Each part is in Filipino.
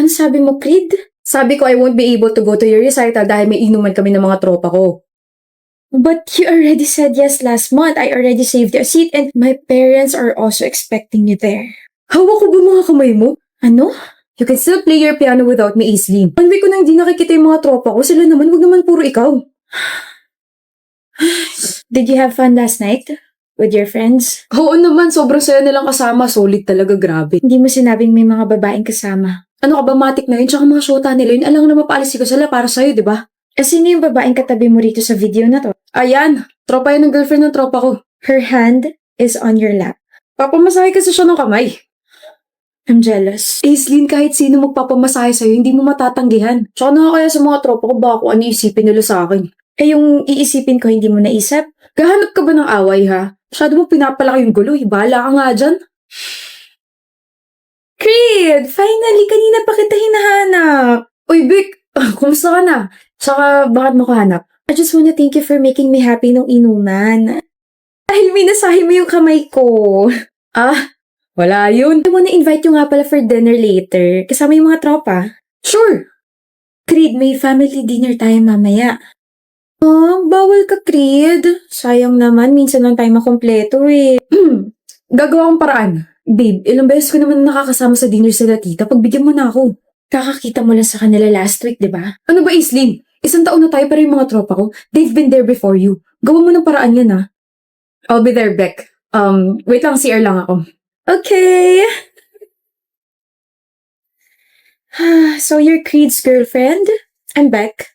Ano sabi mo, Creed? Sabi ko I won't be able to go to your recital dahil may inuman kami ng mga tropa ko. But you already said yes last month. I already saved you a seat and my parents are also expecting you there. Hawak ko ba mga kamay mo? Ano? You can still play your piano without me, Aislinn. 1 week ko nang hindi nakikita yung mga tropa ko. Sila naman, wag naman puro ikaw. Did you have fun last night? With your friends? Oo naman, sobrang saya nilang kasama. Solid talaga, grabe. Hindi mo sinabing may mga babaeng kasama. Ano ka ba, matik na yun? Tsaka mga syota nila yun. Alam na mapaalisi ko sila para sa'yo, di ba? Sino yung babaeng katabi mo rito sa video na to? Ayan, tropa yan ng girlfriend ng tropa ko. Her hand is on your lap. Papamasahe kasi siya ng kamay. I'm jealous. Aislinn, kahit sino magpapamasahe sa'yo, hindi mo matatanggihan. Tsaka nakakaya sa mga tropa ko baka kung ano isipin nila sa akin. Yung iisipin ko hindi mo naisip? Gahanap ka ba ng away, ha? Masyado mo pinapalaki yung gulo, bahala ka nga dyan. Creed! Finally, kanina pa kita hinahanap. Uy, Vic! Kumusta ka na? Tsaka, bakit mo ko hanap? I just wanna thank you for making me happy nung inuman. Dahil minasahe mo yung kamay ko. Wala yun. I wanna invite you nga pala for dinner later. Kasama yung mga tropa. Sure! Creed, may family dinner tayo mamaya. Bawal ka, Creed. Sayang naman, minsan lang tayo makompleto eh. Gagawa kong paraan. Babe, ilang beses ko naman nakakasama sa dinner sila tita. Pagbigyan mo na ako. Kakakita mo lang sa kanila last week, di ba? Ano ba, Aislinn? 1 taon na tayo pero yung mga tropa ko, they've been there before you. Gawa mo ng paraan yan, ha? I'll be there, Beck. Wait lang, CR lang ako. Okay. So you're Creed's girlfriend? I'm Beck.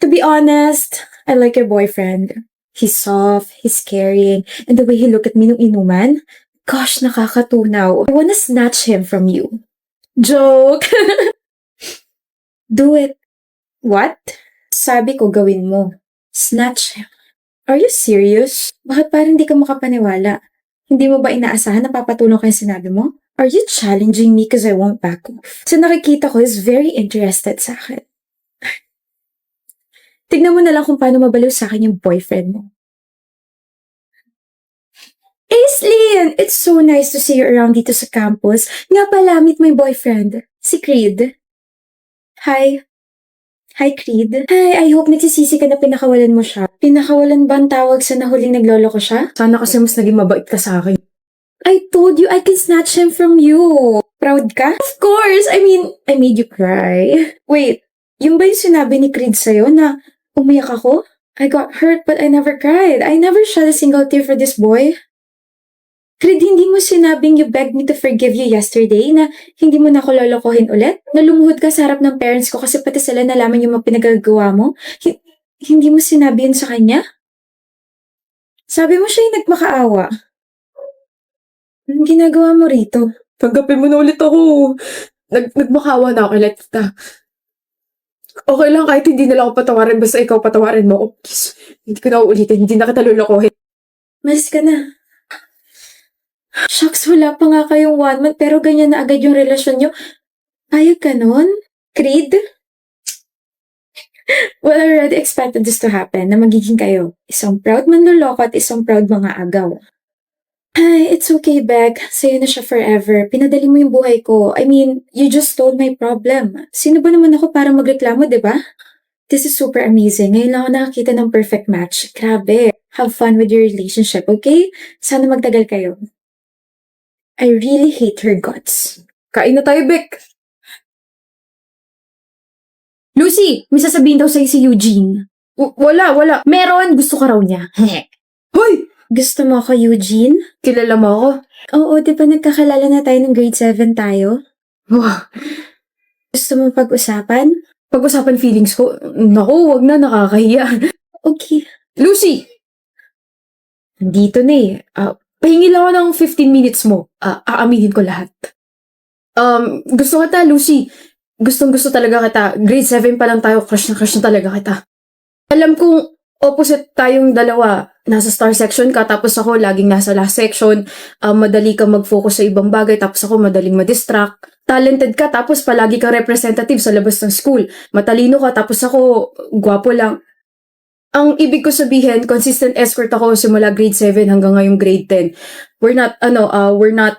To be honest, I like your boyfriend. He's soft, he's caring, and the way he looked at me nung inuman, gosh, nakakatunaw. I wanna snatch him from you. Joke! Do it. What? Sabi ko gawin mo. Snatch him. Are you serious? Bakit parang di ka makapaniwala? Hindi mo ba inaasahan na papatulong kayo sinabi mo? Are you challenging me cause I won't back off? Sa nakikita ko is very interested sa akin. Tignan mo na lang kung paano mabaliw sa akin yung boyfriend mo. Aislinn! It's so nice to see you around dito sa campus. Nga pala, meet my boyfriend, si Creed. Hi. Hi, Creed. Hi, I hope nagsisisi ka na pinakawalan mo siya. Pinakawalan ba ang tawag sa nahuling naglolo ko siya? Sana kasi mas naging mabait ka sa akin. I told you I can snatch him from you. Proud ka? Of course! I mean, I made you cry. Wait, yung ba yung sinabi ni Creed sa'yo na umiyak ako? I got hurt but I never cried. I never shed a single tear for this boy. Creed, hindi mo sinabing you begged me to forgive you yesterday na hindi mo na ako lolokohin ulit? Na lumuhod ka sa harap ng parents ko kasi pati sila nalaman yung mga pinagagawa mo? Hindi mo sinabi yun sa kanya? Sabi mo siya yung nagmakaawa. Anong ginagawa mo rito? Tanggapin mo na ulit ako. Nagmakaawa na ako, let kita. Okay lang kahit hindi nila ako patawarin basta ikaw patawarin mo ako. Please, hindi ko na uulitin, hindi na kita lolokohin. Mas ka na. Shucks, wala pa nga kayong 1 month pero ganyan na agad yung relasyon nyo. Ayag ka nun? Creed? Well, I already expected this to happen na magiging kayo. Isang proud manloloko at isang proud mga agaw. Ay, it's okay, Beck. Sa'yo na siya forever. Pinadali mo yung buhay ko. I mean, you just stole my problem. Sino ba naman ako para magreklamo, di ba? This is super amazing. Ngayon lang ako nakakita ng perfect match. Grabe. Have fun with your relationship, okay? Sana magtagal kayo. I really hate her guts. Kain na tayo, Beck. Lucy, may sasabihin daw sa'yo si Eugene. Wala. Meron, gusto ka raw niya. Hoy! Gusto mo ako, Eugene? Kilala mo ako? Oo, di ba nagkakalala na tayo ng grade 7 tayo? Wow. Gusto mo pag-usapan? Pag-usapan feelings ko? Naku, wag na, nakakahiya. Okay. Lucy! Nandito na eh. Pahingi lang ako ng 15 minutes mo. Aaminin ko lahat. Gusto kita, Lucy. Gustong-gusto talaga kita. Grade 7 pa lang tayo, crush na talaga kita. Alam kong opposite tayong dalawa. Nasa star section ka, tapos ako laging nasa last section. Madali kang mag-focus sa ibang bagay, tapos ako madaling ma-distract. Talented ka, tapos palagi kang representative sa labas ng school. Matalino ka, tapos ako gwapo lang. Ang ibig ko sabihin, consistent escort ako simula grade 7 hanggang ngayong grade 10. We're not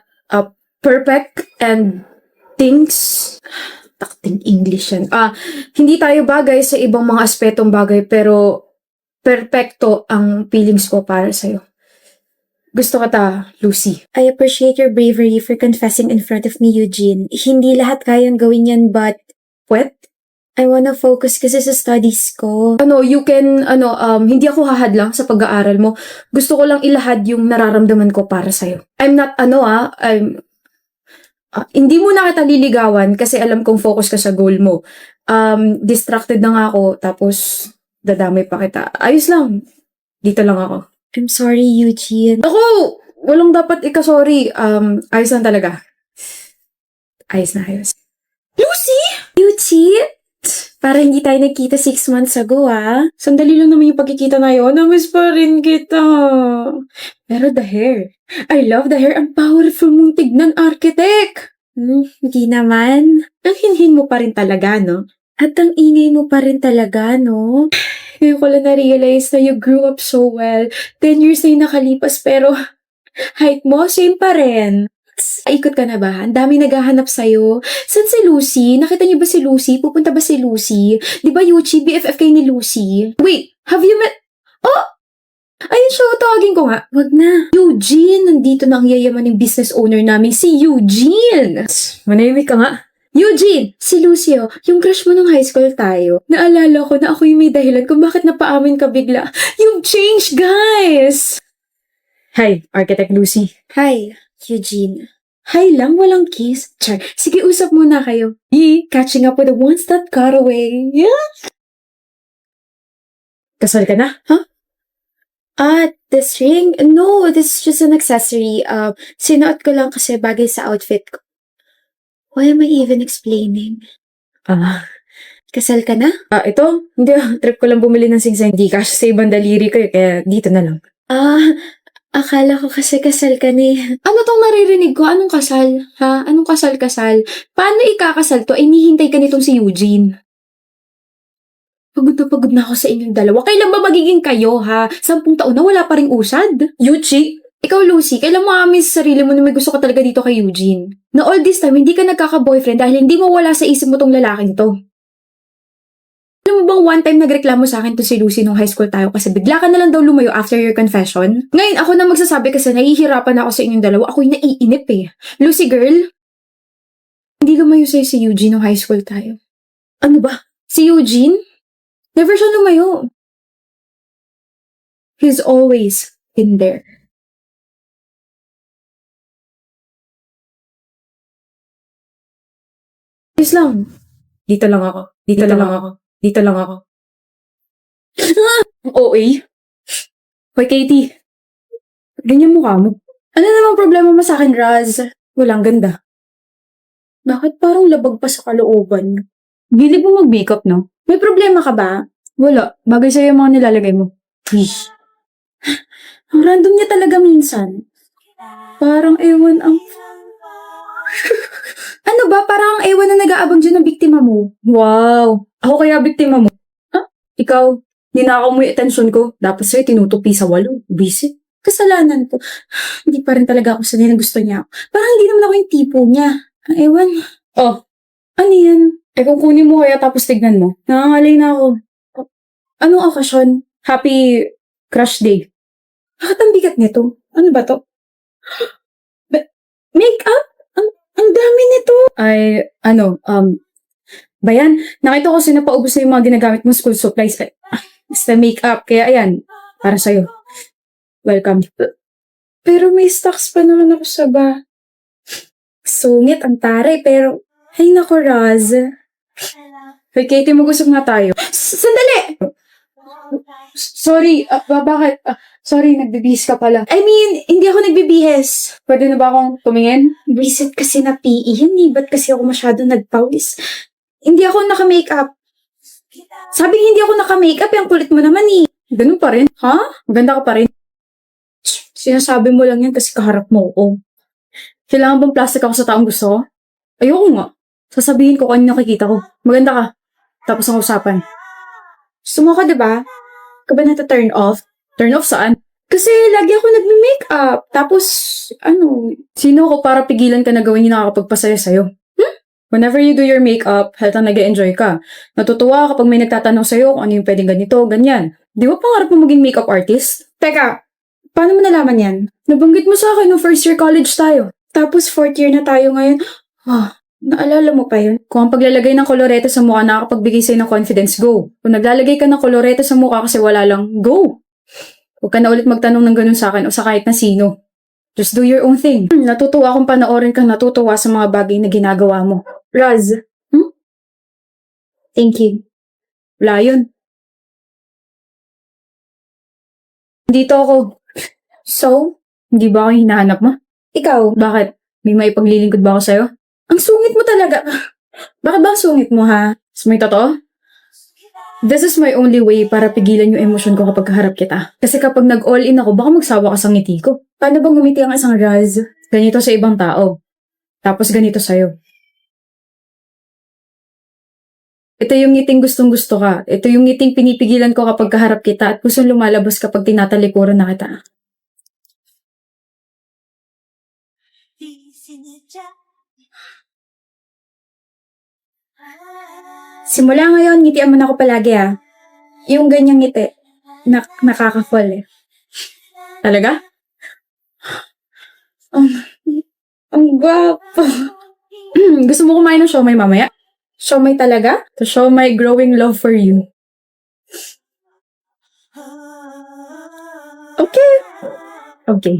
perfect and things Takting English yan. Hindi tayo bagay sa ibang mga aspetong bagay, pero perpekto ang feelings ko para sa'yo. Gusto kita, Lucy. I appreciate your bravery for confessing in front of me, Eugene. Hindi lahat kayang gawin yan, but... What? I wanna focus kasi sa studies ko. Hindi ako hahadlang sa pag-aaral mo. Gusto ko lang ilahad yung nararamdaman ko para sa'yo. Hindi mo na kita liligawan kasi alam kong focus ka sa goal mo. Distracted na nga ako, tapos dadamay pa kita. Ayos lang. Dito lang ako. I'm sorry, Eugene. Ako! Walang dapat ika-sorry. Ayos lang talaga. Ayos na, ayos. Lucy! Eugene! Para hindi tayo nagkita 6 months ago, Sandali lang naman yung pagkikita na yun. Namiss pa rin kita. Pero the hair. I love the hair. Ang powerful mong tignan, architect. Hindi naman. Ang hinhin mo pa rin talaga, no? At ang ingay mo pa rin talaga, no? Ngayon ko lang na-realize na you grew up so well. 10 years na yung nakalipas, pero height mo, same pa rin. Ikot ka na ba? Ang daming naghahanap sa'yo. Saan si Lucy? Nakita niyo ba si Lucy? Pupunta ba si Lucy? Di ba, Yuchi, BFF kayo ni Lucy? Wait, have you met... Oh! Ayun siya, tawagin ko nga. Wag na. Eugene, nandito na ang yayaman ng business owner namin, si Eugene. Manahimik ka nga. Eugene, si Lucio, yung crush mo nung high school tayo. Naalala ko na ako yung may dahilan kung bakit napaamin ka bigla. You've changed, guys! Hi, Architect Lucy. Hi, Eugene. Hi lang, walang kiss. Char, sige, usap muna kayo. Catching up with the ones that got away. Yeah? Kasal ka na? Huh? This ring? No, this is just an accessory. Sinuot ko lang kasi bagay sa outfit ko. Why am I even explaining? Kasal ka na? Ito? Hindi, trip ko lang bumili ng singsang. Hindi kasi sa ibang daliri ko, kaya dito na lang. Akala ko kasi kasal ka ni. Ano tong naririnig ko? Anong kasal? Ha? Anong kasal-kasal? Paano ikakasal to? Ay, nihintay ka nitong si Eugene. Pagod na ako sa inyong dalawa. Kailan ba magiging kayo, ha? 10 taon na wala pa ring usad? Yuchi? Ikaw, Lucy, kailan mo amin sa sarili mo na may gusto ka talaga dito kay Eugene? Na all this time, hindi ka nagkaka-boyfriend dahil hindi mo wala sa isip mo tong lalaking to. Alam mo bang one time nagreklamo sa akin to si Lucy nung high school tayo kasi bigla ka na lang daw lumayo after your confession? Ngayon, ako na magsasabi kasi nahihirapan ako sa inyong dalawa. Ako'y naiinip eh. Lucy girl, hindi lumayo sa'yo si Eugene nung high school tayo. Ano ba? Si Eugene? Never siya lumayo. He's always been there. Ayos lang. Dito lang ako. Dito lang ako. Ang OA. Hoy, Katie. Ganyan mukha mo. Ano namang problema mo sa akin, Raz? Walang ganda. Bakit parang labag pa sa kalooban? Hilig mo mag-makeup, no? May problema ka ba? Wala. Bagay sa'yo yung mga nilalagay mo. Ang random niya talaga minsan. Parang ewan ang... Ano ba? Parang ang ewan na nag-aabang dyan ng biktima mo. Wow. Ako kaya biktima mo? Ikaw, ninakaw mo yung atensyon ko. Dapat sa'yo tinutupi sa walo. Busy. Kasalanan ko. Hindi pa rin talaga ako sanay na gusto niya. Parang hindi naman ako yung tipo niya. Ang ewan. Oh, ano yan? Kung kunin mo kaya tapos tignan mo. Nangangalay na ako. Anong okasyon? Happy crush day. Bakit ang bigat nito? Ano ba to? Make-up? Ang dami nito. Bayan, nakita ko sinapaubos na yung mga ginagamit mong school supplies. Basta make-up. Kaya ayan, para sa'yo. Welcome. Pero may stocks pa naman ako sa ba. Sungit ang taray, pero... Ay nako, Raz. Hey, Katie, mag-usap nga tayo. Sandali! Sorry, bakit? Sorry, nagbibihis ka pala. I mean, hindi ako nagbibihis. Pwede na ba akong tumingin? Visit kasi na PE yun eh. Ba't kasi ako masyado nagpawis? Hindi ako naka-makeup. Sabi hindi ako naka-makeup, yung kulit mo naman eh. Ganun pa rin? Ha? Maganda ka pa rin. Sinasabi mo lang yan kasi kaharap mo ako. Kailangan bang plastic ako sa taong gusto ko? Ayoko nga. Sasabihin ko kanina nakikita ko. Maganda ka. Tapos ang usapan. Gusto mo ka, diba? Ka ba nata-turn off? Turn off saan? Kasi lagi ako nagme-makeup. Tapos, sino ako para pigilan ka na gawin yung nakakapagpasaya sa'yo? Whenever you do your makeup, halatang nag-enjoy ka. Natutuwa kapag may nagtatanong sa'yo kung ano yung pwedeng ganito, ganyan. Di ba pangarap mo maging makeup artist? Teka, paano mo nalaman yan? Nabanggit mo sa akin nung first year college tayo. Tapos fourth year na tayo ngayon. Naalala mo pa yun? Kung ang paglalagay ng kolorete sa mukha nakakapagbigay sa'yo ng confidence, go. Kung naglalagay ka ng kolorete sa mukha kasi wala lang, go. Huwag ka na ulit magtanong ng ganun sa akin o sa kahit na sino. Just do your own thing. Natutuwa akong panoorin kang natutuwa sa mga bagay na ginagawa mo. Roz. Thank you. Wala yun. Dito ako. So, Hindi ba ako yung hinahanap mo? ikaw, Bakit? May maipaglilingkod ba ako sa'yo? ang sungit mo talaga. Bakit ba ang sungit mo, ha? Mas may totoo? This is my only way para pigilan yung emosyon ko kapag kaharap kita. Kasi kapag nag-all-in ako, baka magsawa ka sa ngiti ko. Paano bang ngumiti ang isang Roz? Ganito sa ibang tao. Tapos ganito sa'yo. Ito yung ngiting gustong-gusto ka. Ito yung ngiting pinipigilan ko kapag kaharap kita at pusong lumalabas kapag tinatalikuran na kita. Simula ngayon, ngitian mo na ako palagi, ha? Yung ganyang ngiti. Nakaka-fall, eh. Talaga? Ang gwapo. Gusto mo kumain ng siomay mamaya? Siomay talaga? To show my growing love for you. Okay. Okay.